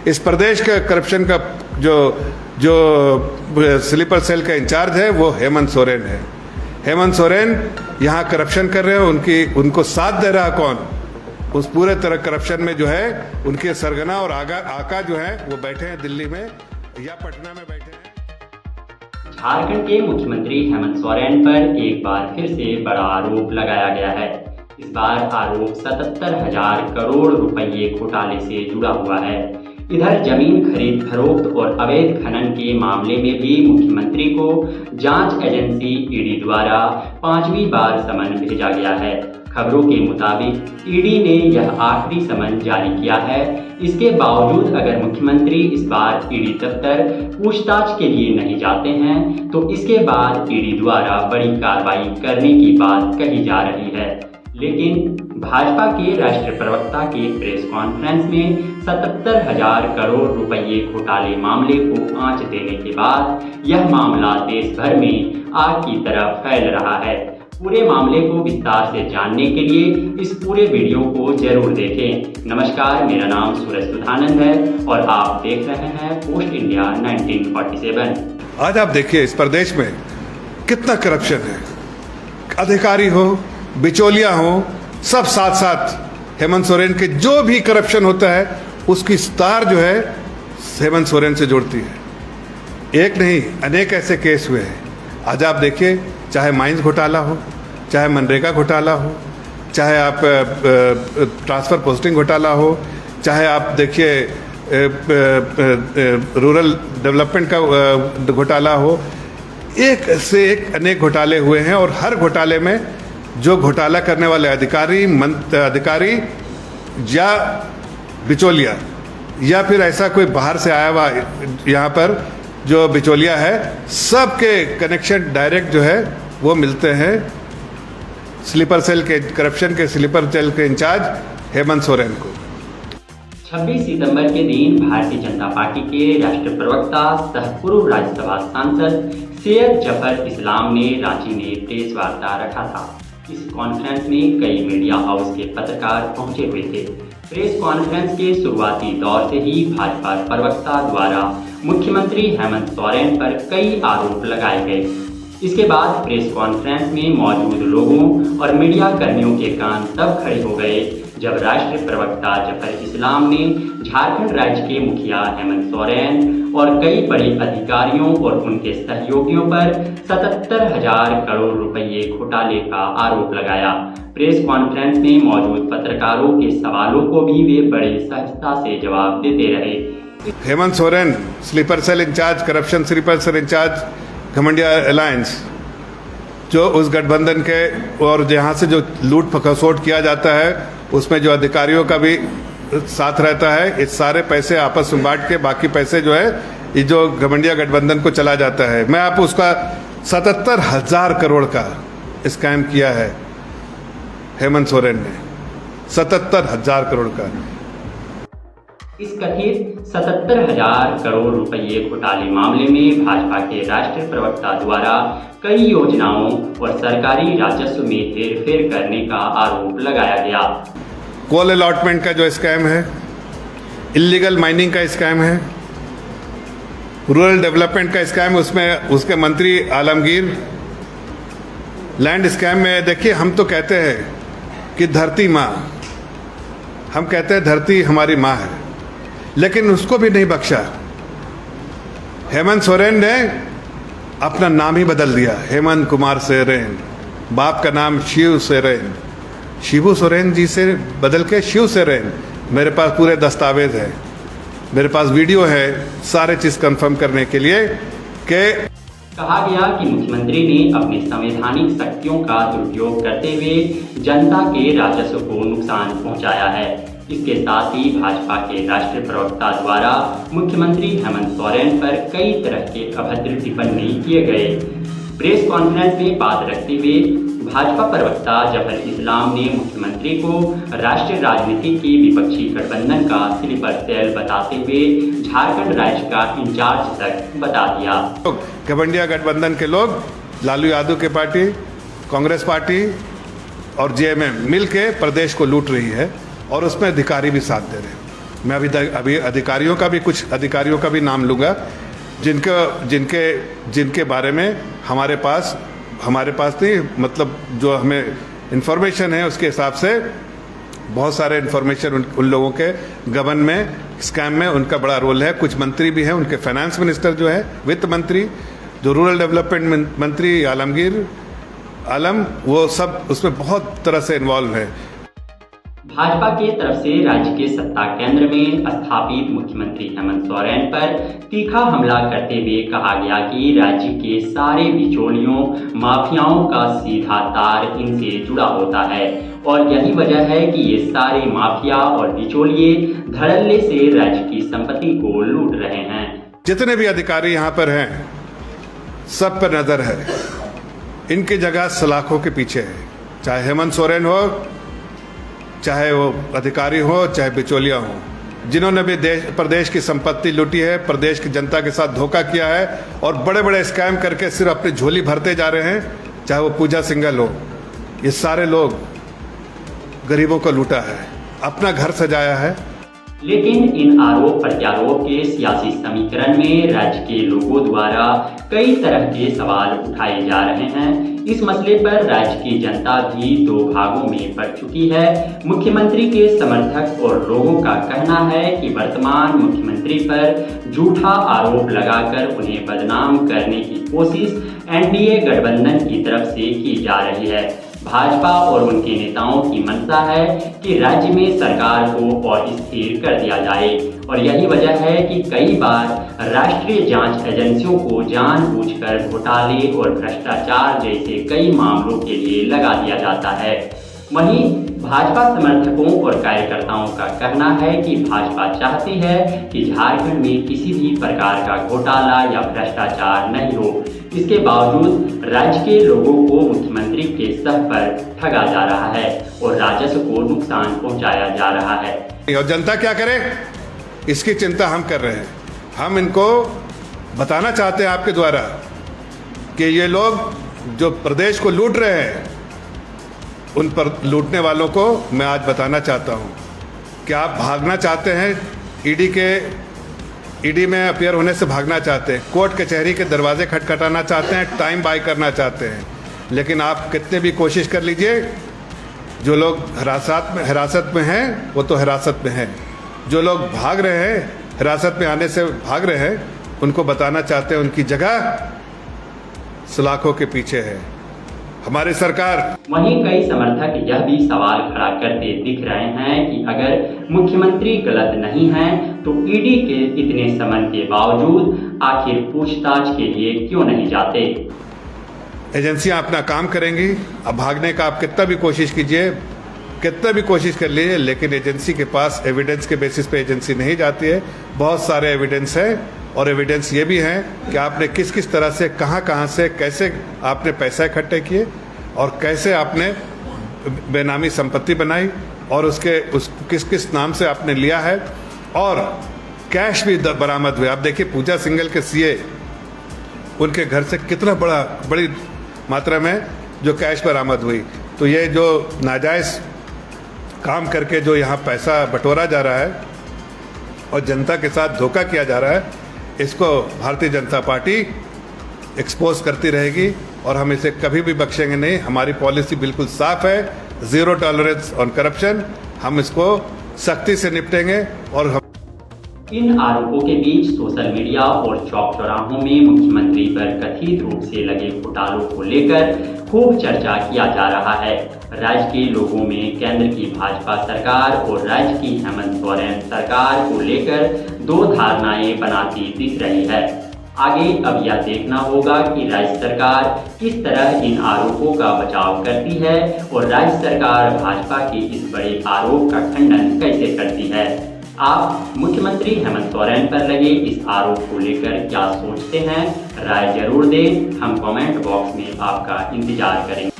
इस प्रदेश का करप्शन का जो स्लीपर सेल का इंचार्ज है वो हेमंत सोरेन है। हेमंत सोरेन यहाँ करप्शन कर रहे हैं, उनको साथ दे रहा कौन? उस पूरे तरह करप्शन में जो है उनके सरगना और आका जो है वो बैठे हैं दिल्ली में या पटना में बैठे हैं। झारखंड के मुख्यमंत्री हेमंत सोरेन पर एक बार फिर से बड़ा आरोप लगाया गया है। इस बार आरोप 77,000 करोड़ रुपये घोटाले से जुड़ा हुआ है। इधर जमीन खरीद फरोख्त और अवैध खनन के मामले में भी मुख्यमंत्री को जांच एजेंसी ईडी द्वारा 5वीं बार समन भेजा गया है। खबरों के मुताबिक ईडी ने यह आखिरी समन जारी किया है। इसके बावजूद अगर मुख्यमंत्री इस बार ईडी दफ्तर पूछताछ के लिए नहीं जाते हैं तो इसके बाद ईडी द्वारा बड़ी कार्रवाई करने की बात कही जा रही है। लेकिन भाजपा के राष्ट्रीय प्रवक्ता के प्रेस कॉन्फ्रेंस में 77,000 करोड़ रुपये घोटाले मामले को आंच देने के बाद यह मामला देश भर में आग की तरह फैल रहा है। पूरे मामले को विस्तार से जानने के लिए इस पूरे वीडियो को जरूर देखें। नमस्कार, मेरा नाम सूरज सुधानंद है और आप देख रहे हैं पोस्ट इंडिया 1947। आज आप देखिए इस प्रदेश में कितना करप्शन है। अधिकारी हो, बिचौलिया हो, सब साथ साथ हेमंत सोरेन के जो भी करप्शन होता है उसकी तार जो है हेमंत सोरेन से जुड़ती है। एक नहीं अनेक ऐसे केस हुए हैं। आज आप देखिए, चाहे माइंस घोटाला हो, चाहे मनरेगा घोटाला हो, चाहे आप ट्रांसफ़र पोस्टिंग घोटाला हो, चाहे आप देखिए रूरल डेवलपमेंट का घोटाला हो, एक से एक अनेक घोटाले हुए हैं। और हर घोटाले में जो घोटाला करने वाले अधिकारी या बिचौलिया या फिर ऐसा कोई बाहर से आया हुआ यहाँ पर जो बिचौलिया है, सबके कनेक्शन डायरेक्ट जो है वो मिलते हैं स्लीपर सेल के करप्शन के स्लीपर सेल के इंचार्ज हेमंत सोरेन को। 26 सितंबर के दिन भारतीय जनता पार्टी के राष्ट्रीय प्रवक्ता सह पूर्व राज्यसभा सांसद सैयद जफर इस्लाम ने रांची में प्रेस वार्ता रखा था। इस कॉन्फ्रेंस में कई मीडिया हाउस के पत्रकार पहुंचे हुए थे। प्रेस कॉन्फ्रेंस के शुरुआती दौर से ही भाजपा प्रवक्ता द्वारा मुख्यमंत्री हेमंत सोरेन पर कई आरोप लगाए गए। इसके बाद प्रेस कॉन्फ्रेंस में मौजूद लोगों और मीडिया कर्मियों के कान तब खड़े हो गए जब राष्ट्रीय प्रवक्ता जफर इस्लाम ने झारखंड राज्य के मुखिया हेमंत सोरेन और कई बड़े अधिकारियों और उनके सहयोगियों पर 77,000 करोड़ रुपये घोटाले का आरोप लगाया। प्रेस कॉन्फ्रेंस में मौजूद पत्रकारों के सवालों को भी वे बड़े सहजता से जवाब देते रहे। Hemant Soren sleeper cell incharge, corruption sleeper cell incharge घमंडिया अलायंस, जो उस गठबंधन के और जहाँ से जो लूट खसोट किया जाता है उसमें जो अधिकारियों का भी साथ रहता है, इस सारे पैसे आपस में बांट के बाकी पैसे जो है ये जो घमंडिया गठबंधन को चला जाता है। मैं आप उसका 77,000 करोड़ का स्कैम किया है हेमंत सोरेन ने, 77,000 करोड़ का। इस कथित 77,000 करोड़ रुपये घोटाले मामले में भाजपा के राष्ट्रीय प्रवक्ता द्वारा कई योजनाओं और सरकारी राजस्व में हेरफेर करने का आरोप लगाया गया। कोल अलॉटमेंट का जो स्कैम है, इलीगल माइनिंग का स्कैम है, रूरल डेवलपमेंट का स्कैम, उसमें उसके मंत्री आलमगीर, लैंड स्कैम में देखिए, हम तो कहते हैं कि धरती माँ, हम कहते हैं धरती हमारी माँ है, लेकिन उसको भी नहीं बख्शा। हेमंत सोरेन ने अपना नाम ही बदल दिया, हेमंत कुमार सोरेन, बाप का नाम शिव सोरेन, शिबू सोरेन जी से बदल के शिव सोरेन। मेरे पास पूरे दस्तावेज है, मेरे पास वीडियो है, सारे चीज़ कंफर्म करने के लिए कि कहा गया कि मुख्यमंत्री ने अपनी संवैधानिक शक्तियों का दुरुपयोग करते हुए जनता के राजस्व को नुकसान पहुंचाया है। इसके साथ ही भाजपा के राष्ट्रीय प्रवक्ता द्वारा मुख्यमंत्री हेमंत सोरेन पर कई तरह के अभद्र टिप्पणी किए गए। प्रेस कॉन्फ्रेंस में बात रखते हुए भाजपा प्रवक्ता जफर इस्लाम ने मुख्यमंत्री को राष्ट्रीय राजनीति के विपक्षी गठबंधन का स्लीपर सेल बताते हुए झारखंड राज्य का इंचार्ज तक बता दिया। घमंडिया गठबंधन के लोग, लालू यादव की पार्टी, कांग्रेस पार्टी और जेएमएम मिल के प्रदेश को लूट रही है और उसमें अधिकारी भी साथ दे रहे हैं। मैं अभी अधिकारियों का भी कुछ अधिकारियों का भी नाम लूँगा जिनके बारे में हमारे पास नहीं, मतलब जो हमें इन्फॉर्मेशन है उसके हिसाब से बहुत सारे इन्फॉर्मेशन उन लोगों के गबन में, स्कैम में उनका बड़ा रोल है। कुछ मंत्री भी हैं, उनके फाइनेंस मिनिस्टर जो है, वित्त मंत्री, जो रूरल डेवलपमेंट मंत्री आलम, वो सब उसमें बहुत तरह से इन्वॉल्व है। भाजपा के तरफ से राज्य के सत्ता केंद्र में स्थापित मुख्यमंत्री हेमंत सोरेन पर तीखा हमला करते हुए कहा गया कि राज्य के सारे बिचौलियों, माफियाओं का सीधा तार इनसे जुड़ा होता है और यही वजह है कि ये सारे माफिया और बिचौलिए धड़ल्ले से राज्य की संपत्ति को लूट रहे हैं। जितने भी अधिकारी यहाँ पर हैं, सब पर नजर है। इनकी जगह सलाखों के पीछे है, चाहे हेमंत सोरेन हो, चाहे वो अधिकारी हो, चाहे बिचौलिया हो, जिन्होंने भी प्रदेश की संपत्ति लूटी है, प्रदेश की जनता के साथ धोखा किया है और बड़े बड़े स्कैम करके सिर्फ अपनी झोली भरते जा रहे हैं, चाहे वो पूजा सिंघल हो। ये सारे लोग गरीबों को लूटा है, अपना घर सजाया है। लेकिन इन आरोप प्रत्यारोप के सियासी समीकरण में राज्य के लोगों द्वारा कई तरह के सवाल उठाए जा रहे हैं। इस मसले पर राज्य की जनता भी दो भागों में बढ़ चुकी है। मुख्यमंत्री के समर्थक और लोगों का कहना है कि वर्तमान मुख्यमंत्री पर झूठा आरोप लगाकर उन्हें बदनाम करने की कोशिश एनडीए गठबंधन की तरफ से की जा रही है। भाजपा और उनके नेताओं की मंशा है कि राज्य में सरकार को और स्थिर कर दिया जाए और यही वजह है कि कई बार राष्ट्रीय जांच एजेंसियों को जानबूझकर घोटाले और भ्रष्टाचार जैसे कई मामलों के लिए लगा दिया जाता है। वहीं भाजपा समर्थकों और कार्यकर्ताओं का कहना है कि भाजपा चाहती है कि झारखंड में किसी भी प्रकार का घोटाला या भ्रष्टाचार नहीं हो। इसके बावजूद राज्य के लोगों को मुख्यमंत्री के सह पर ठगा जा रहा है और राजस्व को नुकसान पहुंचाया जा रहा है। और जनता क्या करे, इसकी चिंता हम कर रहे हैं। हम इनको बताना चाहते हैं आपके द्वारा कि ये लोग जो प्रदेश को लूट रहे हैं, उन पर लूटने वालों को मैं आज बताना चाहता हूं कि आप भागना चाहते हैं, ईडी में अपियर होने से भागना चाहते हैं, कोर्ट कचहरी के दरवाजे खटखटाना चाहते हैं, टाइम बाय करना चाहते हैं, लेकिन आप कितने भी कोशिश कर लीजिए, जो लोग हिरासत में हैं वो तो हिरासत में हैं, जो लोग भाग रहे हैं, हिरासत में आने से भाग रहे हैं, उनको बताना चाहते हैं उनकी जगह सलाखों के पीछे है हमारी सरकार। वहीं कई समर्थक यह भी सवाल खड़ा करते दिख रहे हैं कि अगर मुख्यमंत्री गलत नहीं हैं तो ईडी के इतने समन के बावजूद आखिर पूछताछ के लिए क्यों नहीं जाते। एजेंसियां अपना काम करेंगी। अब भागने का आप कितना भी कोशिश कीजिए, कितना भी कोशिश कर लीजिए, लेकिन एजेंसी के पास एविडेंस के बेसिस पे एजेंसी नहीं जाती है। बहुत सारे एविडेंस है और एविडेंस ये भी हैं कि आपने किस किस तरह से, कहां से, कैसे आपने पैसा इकट्ठे किए और कैसे आपने बेनामी संपत्ति बनाई और किस किस नाम से आपने लिया है, और कैश भी बरामद हुए। आप देखिए पूजा सिंघल के सीए, उनके घर से कितना बड़ी मात्रा में जो कैश बरामद हुई। तो ये जो नाजायज़ काम करके जो यहाँ पैसा बटोरा जा रहा है और जनता के साथ धोखा किया जा रहा है, इसको भारतीय जनता पार्टी एक्सपोज करती रहेगी और हम इसे कभी भी बख्शेंगे नहीं। हमारी पॉलिसी बिल्कुल साफ है, जीरो टॉलरेंस ऑन करप्शन। हम इसको सख्ती से निपटेंगे। और इन आरोपों के बीच सोशल मीडिया और चौक चौराहों में मुख्यमंत्री पर कथित रूप से लगे घोटालों को लेकर खूब चर्चा किया जा रहा है। राज्य के लोगों में केंद्र की भाजपा सरकार और राज्य की हेमंत सोरेन सरकार को लेकर दो धारणाएं बनाती दिख रही है। आगे अब यह देखना होगा कि राज्य सरकार किस तरह इन आरोपों का बचाव करती है और राज्य सरकार भाजपा के इस बड़े आरोप का खंडन कैसे करती है। आप मुख्यमंत्री हेमंत सोरेन पर लगे इस आरोप को लेकर क्या सोचते हैं? राय जरूर दें। हम कमेंट बॉक्स में आपका इंतजार करेंगे।